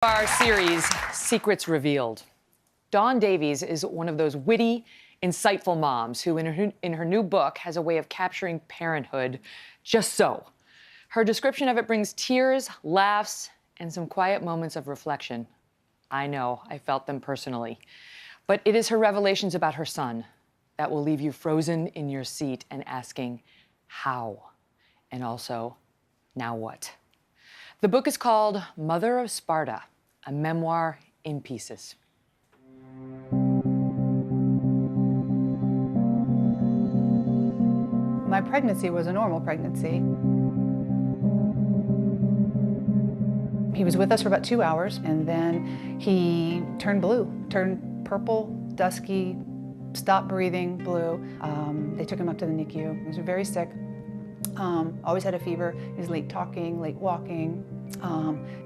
Our series, Secrets Revealed. Dawn Davies is one of those witty, insightful moms who, in her new book, has a way of capturing parenthood just so. Her description of it brings tears, laughs, and some quiet moments of reflection. I know, I felt them personally. But it is her revelations about her son that will leave you frozen in your seat and asking, how? And also, now what? The book is called Mother of Sparta, a memoir in pieces. My pregnancy was a normal pregnancy. He was with us for about 2 hours, and then he turned blue, turned purple, dusky, stopped breathing, blue. They took him up to the NICU. He was very sick. Always had a fever. He was late talking, late walking,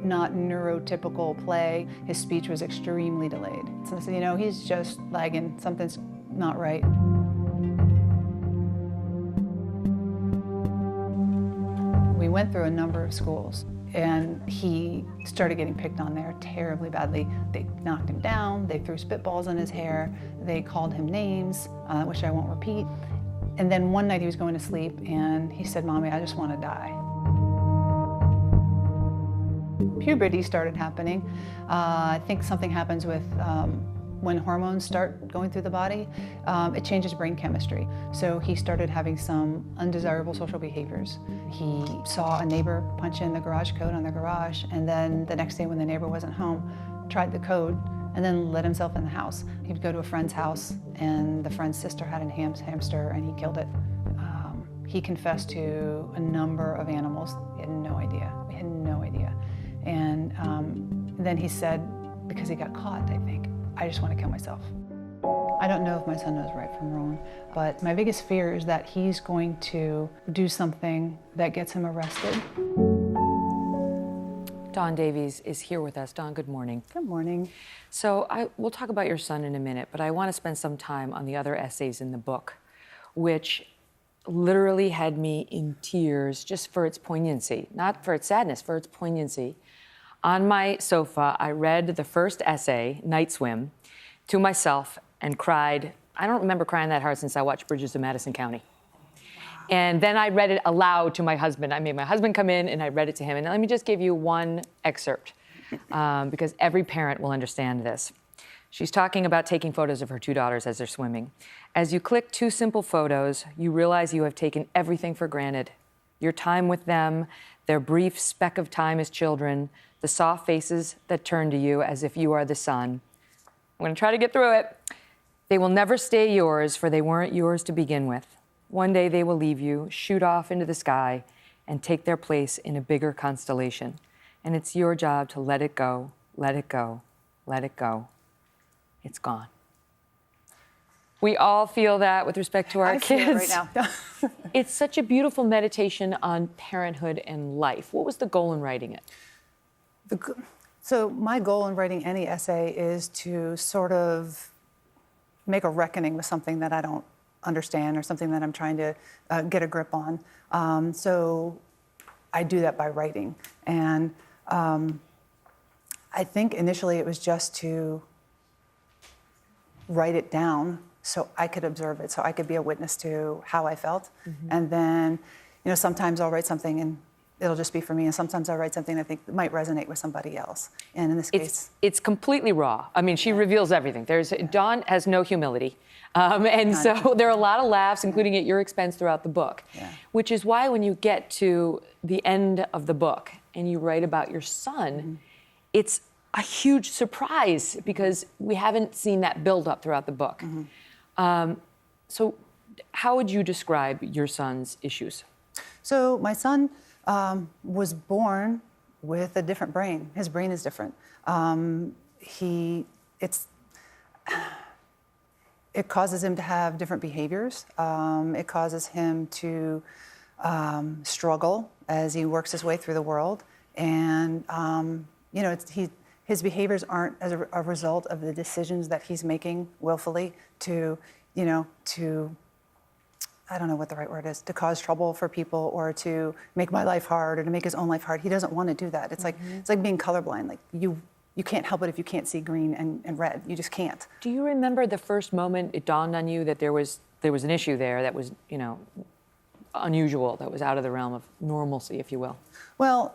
not neurotypical play. His speech was extremely delayed. So I said, you know, he's just lagging. Something's not right. We went through a number of schools, and he started getting picked on there terribly badly. They knocked him down, they threw spitballs in his hair, they called him names, which I won't repeat. And then one night he was going to sleep, and he said, "Mommy, I just want to die." Puberty started happening. I think something happens with when hormones start going through the body, it changes brain chemistry. So he started having some undesirable social behaviors. He saw a neighbor punch in the garage code on their garage, and then the next day when the neighbor wasn't home, tried the code and then let himself in the house. He would go to a friend's house, and the friend's sister had a hamster, and he killed it. He confessed to a number of animals. He had no idea. We had no idea. And then he said, because he got caught, I think, "I just want to kill myself." I don't know if my son knows right from wrong, but my biggest fear is that he's going to do something that gets him arrested. Dawn Davies is here with us. Dawn, good morning. Good morning. So we'll talk about your son in a minute, but I want to spend some time on the other essays in the book, which literally had me in tears just for its poignancy, not for its sadness, for its poignancy. On my sofa, I read the first essay, Night Swim, to myself and cried. I don't remember crying that hard since I watched Bridges of Madison County. And then I read it aloud to my husband. I made my husband come in and I read it to him. And let me just give you one excerpt, because every parent will understand this. She's talking about taking photos of her two daughters as they're swimming. As you click two simple photos, you realize you have taken everything for granted. Your time with them, their brief speck of time as children, the soft faces that turn to you as if you are the sun. I'm gonna try to get through it. They will never stay yours, for they weren't yours to begin with. One day they will leave you, shoot off into the sky, and take their place in a bigger constellation. And it's your job to let it go, let it go, let it go. It's gone. We all feel that with respect to our kids. I feel it right now. It's such a beautiful meditation on parenthood and life. What was the goal in writing it? So my goal in writing any essay is to sort of make a reckoning with something that I don't understand or something that I'm trying to get a grip on. So I do that by writing. And I think initially it was just to write it down so I could observe it, so I could be a witness to how I felt. Mm-hmm. And then, you know, sometimes I'll write something and it'll just be for me, and sometimes I'll write something I think might resonate with somebody else. And in this case, it's completely raw. I mean, she reveals everything. Dawn has no humility, and so there are a lot of laughs, including at your expense, throughout the book. Yeah. Which is why when you get to the end of the book and you write about your son, it's a huge surprise because we haven't seen that build up throughout the book. So, how would you describe your son's issues? So my son was born with a different brain. His brain is different. It causes him to have different behaviors. It causes him to struggle as he works his way through the world. And, you know, his behaviors aren't as a result of the decisions that he's making willfully to, you know, to, I don't know what the right word is, to cause trouble for people or to make my life hard or to make his own life hard. He doesn't want to do that. It's like being colorblind. Like you can't help it if you can't see green and red. You just can't. Do you remember the first moment it dawned on you that there was an issue there that was, unusual, that was out of the realm of normalcy, if you will? Well,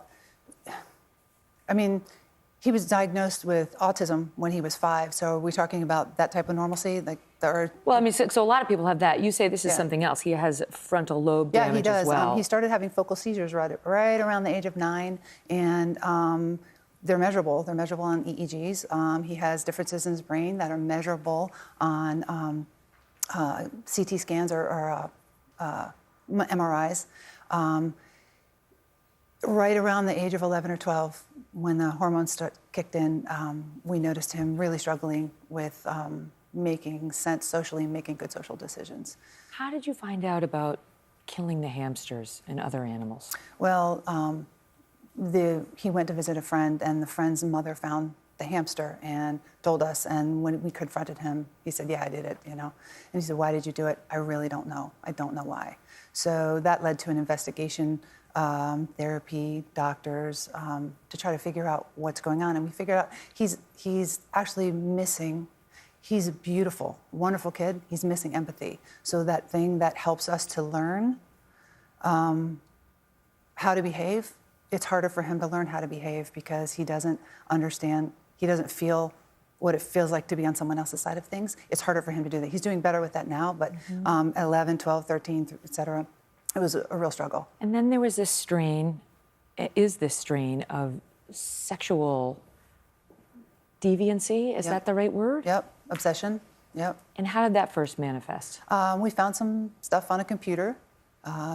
I mean, he was diagnosed with autism when he was 5. So are we talking about that type of normalcy? Well, I mean, so a lot of people have that. You say this is something else. He has frontal lobe damage he does. as well. He started having focal seizures right around the age of 9, and they're measurable. They're measurable on EEGs. He has differences in his brain that are measurable on CT scans or MRIs. Right around the age of 11 or 12, when the hormones kicked in, we noticed him really struggling with making sense socially and making good social decisions. How did you find out about killing the hamsters and other animals? Well, he went to visit a friend, and the friend's mother found the hamster and told us. And when we confronted him, he said, "Yeah, I did it," And he said, "Why did you do it?" "I really don't know. I don't know why." So that led to an investigation, therapy, doctors, to try to figure out what's going on. And we figured out he's actually missing. He's a beautiful, wonderful kid. He's missing empathy. So that thing that helps us to learn how to behave, it's harder for him to learn how to behave because he doesn't understand, he doesn't feel what it feels like to be on someone else's side of things. It's harder for him to do that. He's doing better with that now, but at 11, 12, 13, et cetera, it was a real struggle. And then there was this strain of sexual deviancy. Is that the right word? Yep, obsession, yep. And how did that first manifest? We found some stuff on a computer.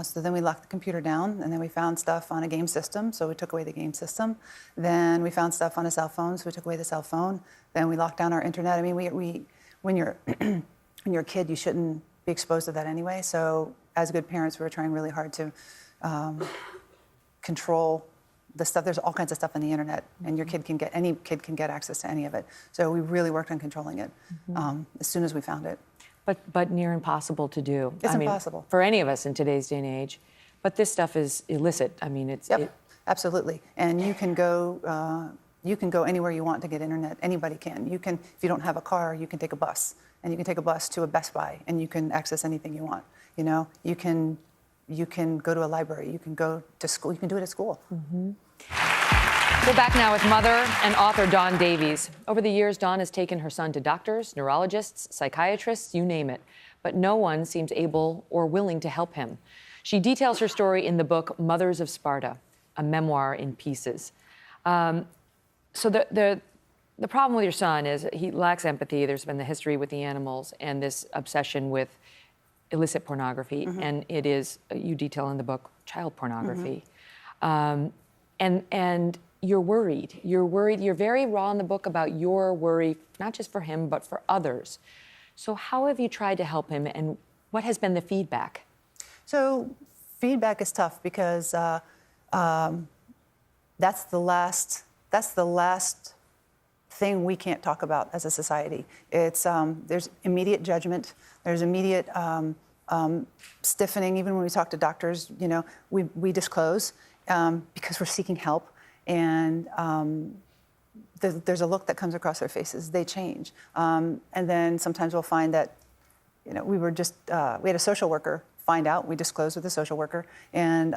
So then we locked the computer down, and then we found stuff on a game system, so we took away the game system. Then we found stuff on a cell phone, so we took away the cell phone. Then we locked down our internet. I mean, when you're a kid, you shouldn't be exposed to that anyway. So as good parents, we were trying really hard to control the stuff. There's all kinds of stuff on the internet, and any kid can get access to any of it. So we really worked on controlling it as soon as we found it. But near impossible to do. It's impossible. For any of us in today's day and age. But this stuff is illicit. I mean, it's... Yep, absolutely. And you can go anywhere you want to get internet. Anybody can. You can, if you don't have a car, you can take a bus. And you can take a bus to a Best Buy, and you can access anything you want. You can go to a library. You can go to school. You can do it at school. We're back now with mother and author Dawn Davies. Over the years, Dawn has taken her son to doctors, neurologists, psychiatrists, you name it. But no one seems able or willing to help him. She details her story in the book Mothers of Sparta, a memoir in pieces. So the problem with your son is he lacks empathy. There's been the history with the animals and this obsession with illicit pornography. And it is, you detail in the book, child pornography. And you're worried. You're very raw in the book about your worry, not just for him, but for others. So how have you tried to help him, and what has been the feedback? So feedback is tough because that's the last thing we can't talk about as a society. It's there's immediate judgment. There's immediate stiffening. Even when we talk to doctors, we disclose because we're seeking help. And there's a look that comes across their faces. They change. And then sometimes we'll find that, we had a social worker find out. We disclosed with a social worker. And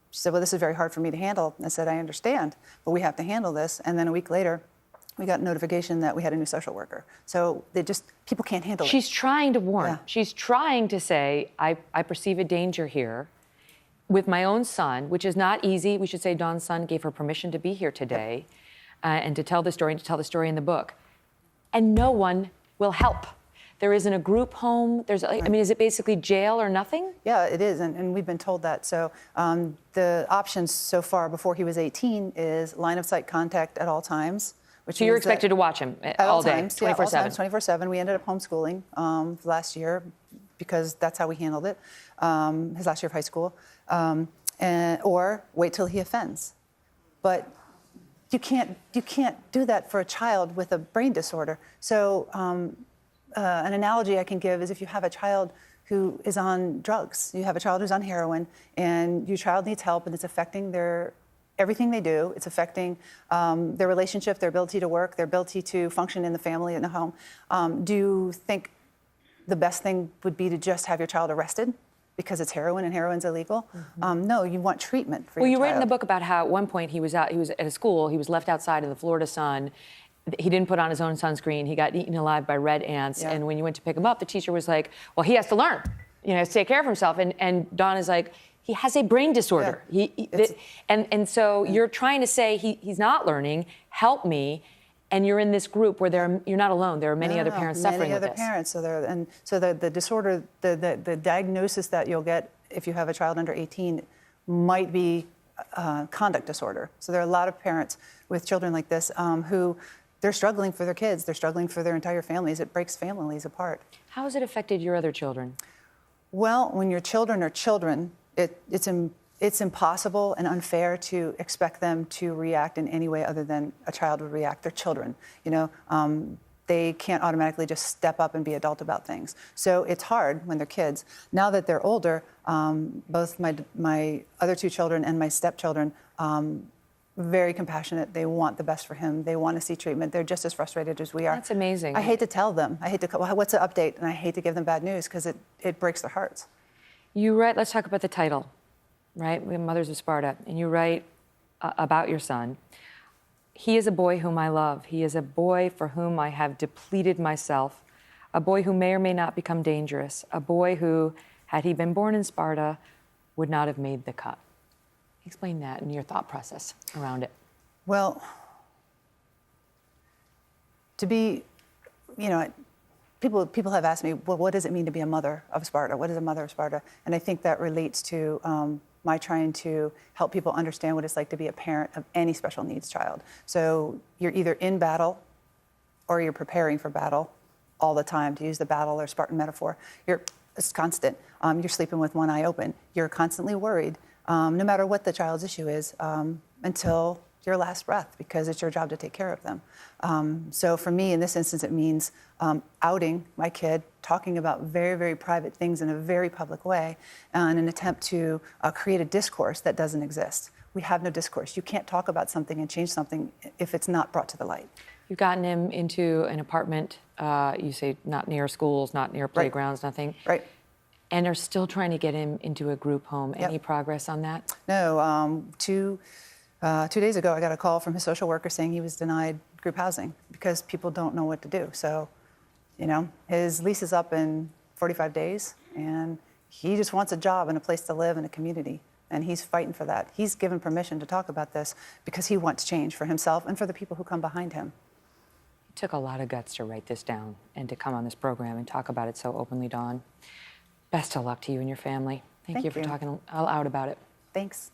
she said, "Well, this is very hard for me to handle." And I said, "I understand, but we have to handle this." And then a week later, we got notification that we had a new social worker. So people can't handle it. She's trying to warn. Yeah. She's trying to say, I perceive a danger here. With my own son, which is not easy. We should say Dawn's son gave her permission to be here today and to tell the story and to tell the story in the book. And no one will help. There isn't a group home. Is it basically jail or nothing? Yeah, it is, and we've been told that. So the options so far before he was 18 is line of sight contact at all times. So you're expected to watch him all day, 24/7? Yeah, all times, 24/7. We ended up homeschooling last year because that's how we handled it, his last year of high school. Or wait till he offends. But you can't do that for a child with a brain disorder. So an analogy I can give is if you have a child who is on drugs, you have a child who's on heroin, and your child needs help and it's affecting their everything they do. It's affecting their relationship, their ability to work, their ability to function in the family, in the home. Do you think the best thing would be to just have your child arrested because it's heroin and heroin's illegal? No, you want treatment for your child. Well, you write in the book about how at one point he was at a school, he was left outside in the Florida sun. He didn't put on his own sunscreen. He got eaten alive by red ants. Yeah. And when you went to pick him up, the teacher was like, well, he has to learn, to take care of himself. And Dawn is like, he has a brain disorder. And so you're trying to say he's not learning, help me. And you're in this group where you're not alone. There are many other parents suffering with this. Many other parents. So the disorder, the diagnosis that you'll get if you have a child under 18 might be conduct disorder. So there are a lot of parents with children like this who they're struggling for their kids. They're struggling for their entire families. It breaks families apart. How has it affected your other children? Well, when your children are children, it's impossible and unfair to expect them to react in any way other than a child would react. They're children, they can't automatically just step up and be adult about things. So it's hard when they're kids. Now that they're older, both my other two children and my stepchildren, very compassionate. They want the best for him. They want to see treatment. They're just as frustrated as we are. That's amazing. I hate to tell them. Well, what's the update? And I hate to give them bad news because it breaks their hearts. You write, let's talk about the title, right? We have Mothers of Sparta. And you write about your son. He is a boy whom I love. He is a boy for whom I have depleted myself. A boy who may or may not become dangerous. A boy who, had he been born in Sparta, would not have made the cut. Explain that and your thought process around it. Well, to be, people have asked me, well, what does it mean to be a mother of Sparta? What is a mother of Sparta? And I think that relates to my trying to help people understand what it's like to be a parent of any special needs child. So you're either in battle or you're preparing for battle all the time, to use the battle or Spartan metaphor. It's constant. You're sleeping with one eye open. You're constantly worried. No matter what the child's issue is, until your last breath, because it's your job to take care of them. So for me, in this instance, it means outing my kid, talking about very, very private things in a very public way, in an attempt to create a discourse that doesn't exist. We have no discourse. You can't talk about something and change something if it's not brought to the light. You've gotten him into an apartment, you say not near schools, not near playgrounds, nothing. Right. And are still trying to get him into a group home. Yep. Any progress on that? No. 2 days ago, I got a call from his social worker saying he was denied group housing because people don't know what to do. So, his lease is up in 45 days, and he just wants a job and a place to live and a community, and he's fighting for that. He's given permission to talk about this because he wants change for himself and for the people who come behind him. It took a lot of guts to write this down and to come on this program and talk about it so openly, Dawn. Best of luck to you and your family. Thank you for talking out about it. Thanks.